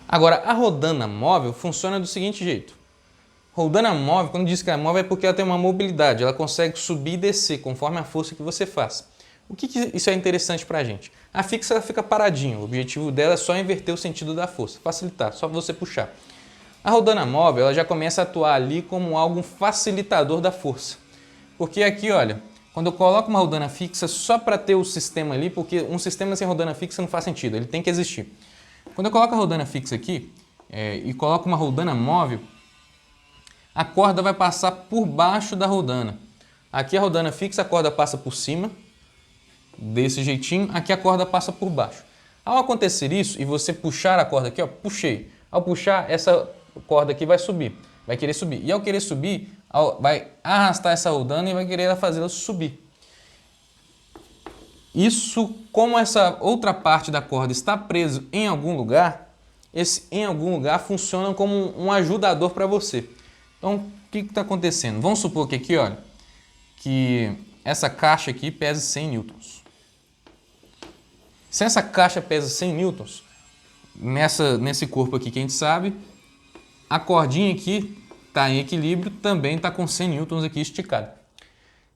Agora, a rodana móvel funciona do seguinte jeito. Rodana móvel, quando diz que é móvel, é porque ela tem uma mobilidade, ela consegue subir e descer conforme a força que você faz. O que isso é interessante para a gente? A fixa ela fica paradinha, o objetivo dela é só inverter o sentido da força, facilitar, só você puxar. A rodana móvel ela já começa a atuar ali como algo facilitador da força. Porque aqui, olha, quando eu coloco uma rodana fixa só para ter o sistema ali, porque um sistema sem rodana fixa não faz sentido, ele tem que existir. Quando eu coloco a rodana fixa aqui e coloco uma rodana móvel, a corda vai passar por baixo da rodana. Aqui a rodana fixa, a corda passa por cima, desse jeitinho, aqui a corda passa por baixo. Ao acontecer isso e você puxar a corda aqui, ó, puxei. Ao puxar, essa corda aqui vai subir, vai querer subir. E ao querer subir, vai arrastar essa rodana e vai querer fazê-la subir. Isso, como essa outra parte da corda está presa em algum lugar, esse em algum lugar funciona como um ajudador para você. Então, o que está acontecendo? Vamos supor que aqui, olha, que essa caixa aqui pesa 100 newtons. Se essa caixa pesa 100 newtons, nesse corpo aqui que a gente sabe, a cordinha aqui está em equilíbrio, também está com 100 newtons aqui esticado.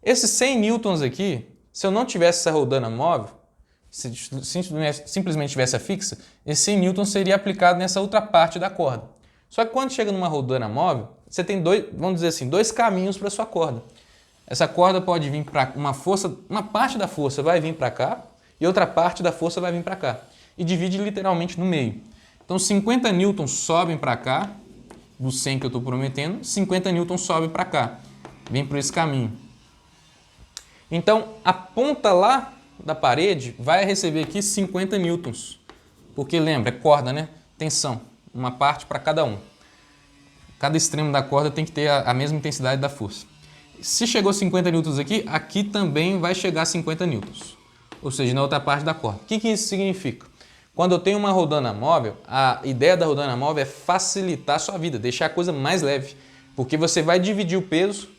Esses 100 newtons aqui, se eu não tivesse essa rodana móvel, se simplesmente tivesse a fixa, esse 100 newtons seria aplicado nessa outra parte da corda. Só que quando chega numa rodana móvel, você tem vamos dizer assim, dois caminhos para sua corda. Essa corda pode vir para uma parte da força vai vir para cá e outra parte da força vai vir para cá. E divide literalmente no meio. Então 50 newtons sobem para cá, dos 100 que eu estou prometendo, 50 newtons sobem para cá. Vem por esse caminho. Então a ponta lá da parede vai receber aqui 50 newtons. Porque lembra, é corda, né? Tensão. Uma parte para cada um. Cada extremo da corda tem que ter a mesma intensidade da força. Se chegou 50 newtons aqui, aqui também vai chegar 50 newtons. Ou seja, na outra parte da corda. O que isso significa? Quando eu tenho uma rodana móvel, a ideia da rodana móvel é facilitar a sua vida, deixar a coisa mais leve. Porque você vai dividir o peso,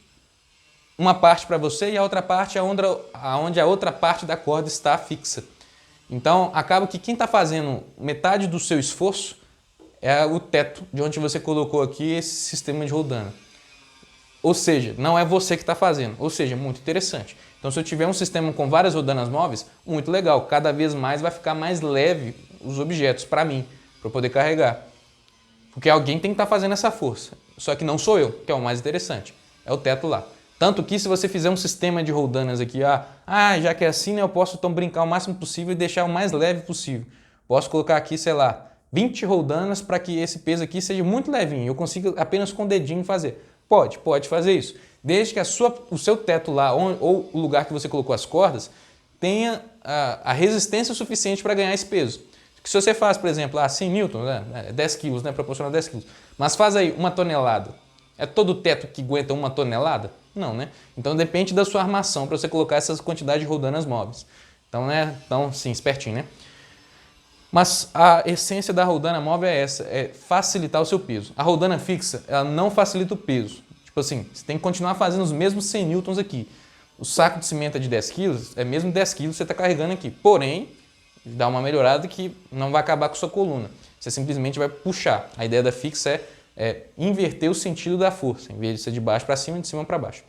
uma parte para você e a outra parte onde a outra parte da corda está fixa. Então, acaba que quem está fazendo metade do seu esforço é o teto de onde você colocou aqui esse sistema de rodana. Ou seja, não é você que está fazendo. Ou seja, muito interessante. Então, se eu tiver um sistema com várias rodanas móveis, muito legal. Cada vez mais vai ficar mais leve os objetos para mim, para eu poder carregar. Porque alguém tem que estar fazendo essa força. Só que não sou eu, que é o mais interessante. É o teto lá. Tanto que se você fizer um sistema de rodanas aqui, já que é assim, né, eu posso então brincar o máximo possível e deixar o mais leve possível. Posso colocar aqui, sei lá, 20 rodanas para que esse peso aqui seja muito levinho. Eu consigo apenas com o dedinho fazer. Pode fazer isso. Desde que o seu teto lá, ou o lugar que você colocou as cordas, tenha a resistência suficiente para ganhar esse peso. Porque se você faz, por exemplo, 100 newtons, 10 quilos, proporcional a 10 quilos, mas faz aí 1 tonelada. É todo o teto que aguenta 1 tonelada? Não, né? Então depende da sua armação para você colocar essas quantidades de rodanas móveis. Então, né? Então, sim, espertinho, né? Mas a essência da rodana móvel é essa, é facilitar o seu peso. A rodana fixa, ela não facilita o peso. Tipo assim, você tem que continuar fazendo os mesmos 100 newtons aqui. O saco de cimento é de 10 quilos, é mesmo 10 quilos que você está carregando aqui. Porém, dá uma melhorada que não vai acabar com a sua coluna. Você simplesmente vai puxar. A ideia da fixa é inverter o sentido da força, em vez de ser de baixo para cima e de cima para baixo.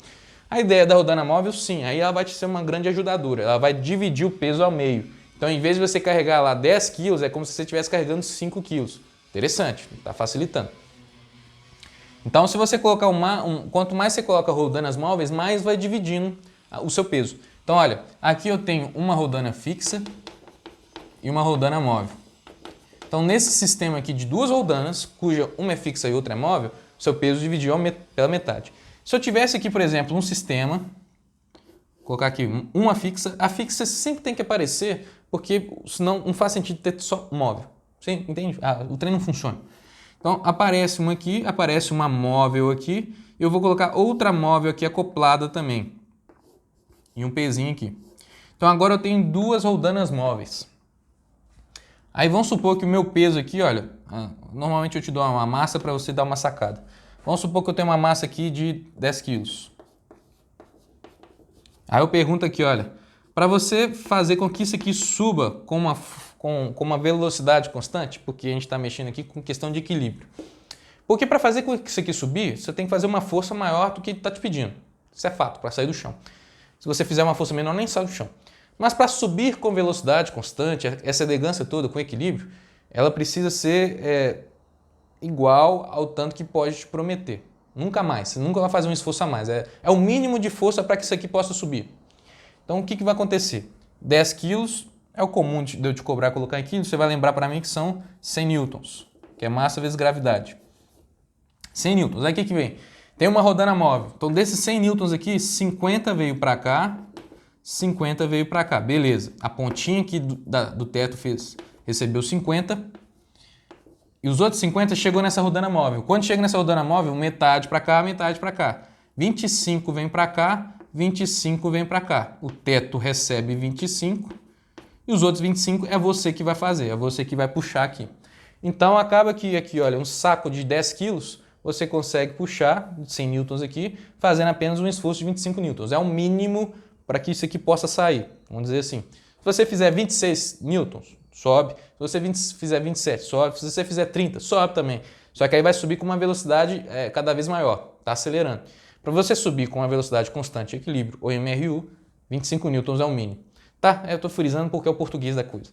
A ideia da rodana móvel, sim, aí ela vai te ser uma grande ajudadora. Ela vai dividir o peso ao meio. Então, em vez de você carregar lá 10 quilos, é como se você estivesse carregando 5 quilos. Interessante, está facilitando. Então, se você colocar quanto mais você coloca rodanas móveis, mais vai dividindo o seu peso. Então, olha, aqui eu tenho uma rodana fixa e uma rodana móvel. Então, nesse sistema aqui de duas rodanas, cuja uma é fixa e outra é móvel, o seu peso dividiu pela metade. Se eu tivesse aqui, por exemplo, um sistema, vou colocar aqui uma fixa, a fixa sempre tem que aparecer, porque senão não faz sentido ter só móvel. Você entende? O trem não funciona. Então, aparece uma aqui, aparece uma móvel aqui, eu vou colocar outra móvel aqui acoplada também. E um pezinho aqui. Então, agora eu tenho duas rodanas móveis. Aí vamos supor que o meu peso aqui, olha, normalmente eu te dou uma massa para você dar uma sacada. Vamos supor que eu tenho uma massa aqui de 10 quilos. Aí eu pergunto aqui, olha, para você fazer com que isso aqui suba com com uma velocidade constante, porque a gente está mexendo aqui com questão de equilíbrio. Porque para fazer com que isso aqui subir, você tem que fazer uma força maior do que está te pedindo. Isso é fato, para sair do chão. Se você fizer uma força menor, nem sai do chão. Mas para subir com velocidade constante, essa elegância toda, com equilíbrio, ela precisa ser igual ao tanto que pode te prometer. Nunca mais, você nunca vai fazer um esforço a mais. É o mínimo de força para que isso aqui possa subir. Então o que vai acontecer? 10 quilos é o comum de eu te cobrar e colocar em quilos, você vai lembrar para mim que são 100 newtons, que é massa vezes gravidade. 100 newtons, aí o que vem? Tem uma rodana móvel, então desses 100 newtons aqui, 50 veio para cá, 50 veio para cá, beleza. A pontinha aqui do teto recebeu 50 e os outros 50 chegou nessa rodana móvel. Quando chega nessa rodana móvel, metade para cá, metade para cá. 25 vem para cá, 25 vem para cá. O teto recebe 25 e os outros 25 é você que vai fazer, é você que vai puxar aqui. Então acaba que aqui, olha, um saco de 10 quilos, você consegue puxar 100 newtons aqui, fazendo apenas um esforço de 25 newtons. É o mínimo para que isso aqui possa sair, vamos dizer assim. Se você fizer 26 newtons, sobe. Se você fizer 27, sobe. Se você fizer 30, sobe também. Só que aí vai subir com uma velocidade cada vez maior, está acelerando. Para você subir com uma velocidade constante, equilíbrio ou MRU, 25 newtons é o mínimo. Tá? Eu estou frisando porque é o português da coisa.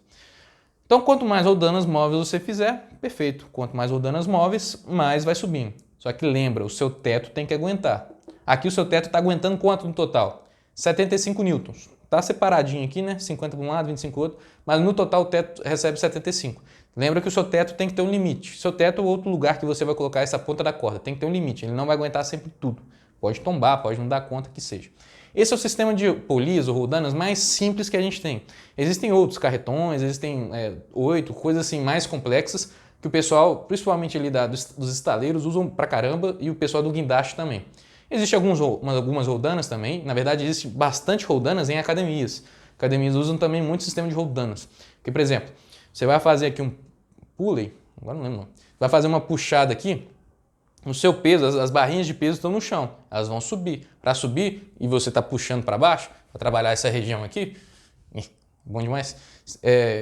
Então, quanto mais rodanas móveis você fizer, perfeito. Quanto mais rodanas móveis, mais vai subindo. Só que lembra, o seu teto tem que aguentar. Aqui o seu teto está aguentando quanto no total? 75 newtons. Está separadinho aqui, né? 50 para um lado, 25 para o outro. Mas no total o teto recebe 75. Lembra que o seu teto tem que ter um limite. Seu teto ou outro lugar que você vai colocar essa ponta da corda tem que ter um limite. Ele não vai aguentar sempre tudo. Pode tombar, pode não dar conta que seja. Esse é o sistema de polias ou roldanas mais simples que a gente tem. Existem outros carretões, existem 8, coisas assim mais complexas que o pessoal, principalmente ali dos estaleiros, usam pra caramba e o pessoal do guindaste também. Existem algumas roldanas também, na verdade existe bastante roldanas em academias. Academias usam também muito sistema de roldanas. Porque, por exemplo, você vai fazer aqui um pulley, agora não lembro não, vai fazer uma puxada aqui, o seu peso, as barrinhas de peso estão no chão, elas vão subir. Para subir, e você está puxando para baixo, para trabalhar essa região aqui, bom demais,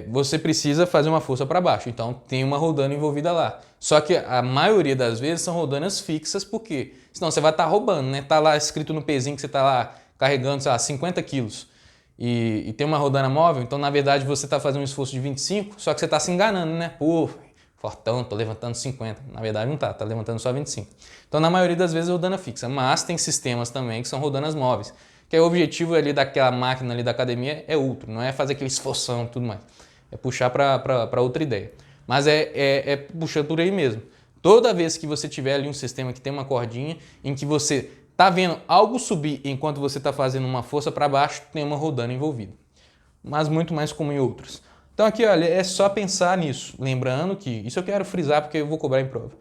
você precisa fazer uma força para baixo, então tem uma roldana envolvida lá. Só que a maioria das vezes são roldanas fixas, porque senão você vai estar roubando, né? Tá lá escrito no pezinho que você está lá carregando, sei lá, 50 quilos e tem uma roldana móvel, então na verdade você está fazendo um esforço de 25, só que você está se enganando, né? Pô, fortão, tô levantando 50. Na verdade não tá levantando só 25. Então na maioria das vezes é rodana fixa, mas tem sistemas também que são rodanas móveis, que o objetivo ali daquela máquina ali da academia é outro, não é fazer aquele esforção e tudo mais, é puxar para outra ideia. Mas é puxar por aí mesmo. Toda vez que você tiver ali um sistema que tem uma cordinha, em que você tá vendo algo subir enquanto você está fazendo uma força para baixo, tem uma rodana envolvida. Mas muito mais comum em outros. Então aqui, olha, é só pensar nisso, lembrando que, isso eu quero frisar porque eu vou cobrar em prova,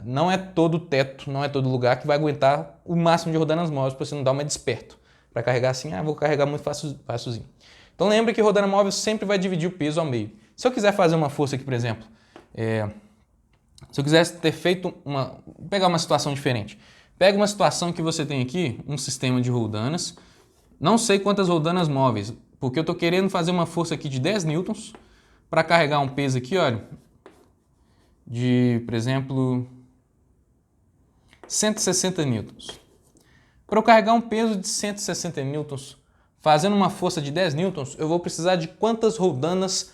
não é todo teto, não é todo lugar que vai aguentar o máximo de rodanas móveis para você não dar uma desperto. Para carregar assim, vou carregar muito facilzinho. Então lembre que rodana móvel sempre vai dividir o peso ao meio. Se eu quiser fazer uma força aqui, por exemplo, se eu quisesse ter feito pegar uma situação diferente. Pega uma situação que você tem aqui, um sistema de roldanas, não sei quantas roldanas móveis, porque eu estou querendo fazer uma força aqui de 10 newtons para carregar um peso aqui, olha, de, por exemplo, 160 newtons. Para eu carregar um peso de 160 newtons, fazendo uma força de 10 newtons, eu vou precisar de quantas roldanas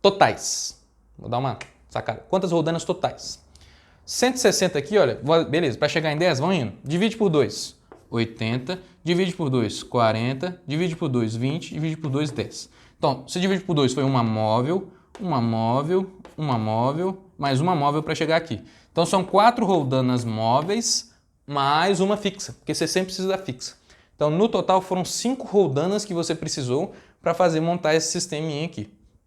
totais? Vou dar uma sacada. Quantas roldanas totais? 160 aqui, olha, beleza, para chegar em 10, vão indo. Divide por 2. 80, divide por 2, 40, divide por 2, 20, divide por 2, 10. Então, se divide por 2 foi uma móvel, mais uma móvel para chegar aqui. Então, são 4 roldanas móveis mais uma fixa, porque você sempre precisa da fixa. Então, no total, foram 5 roldanas que você precisou para montar esse sisteminha aqui.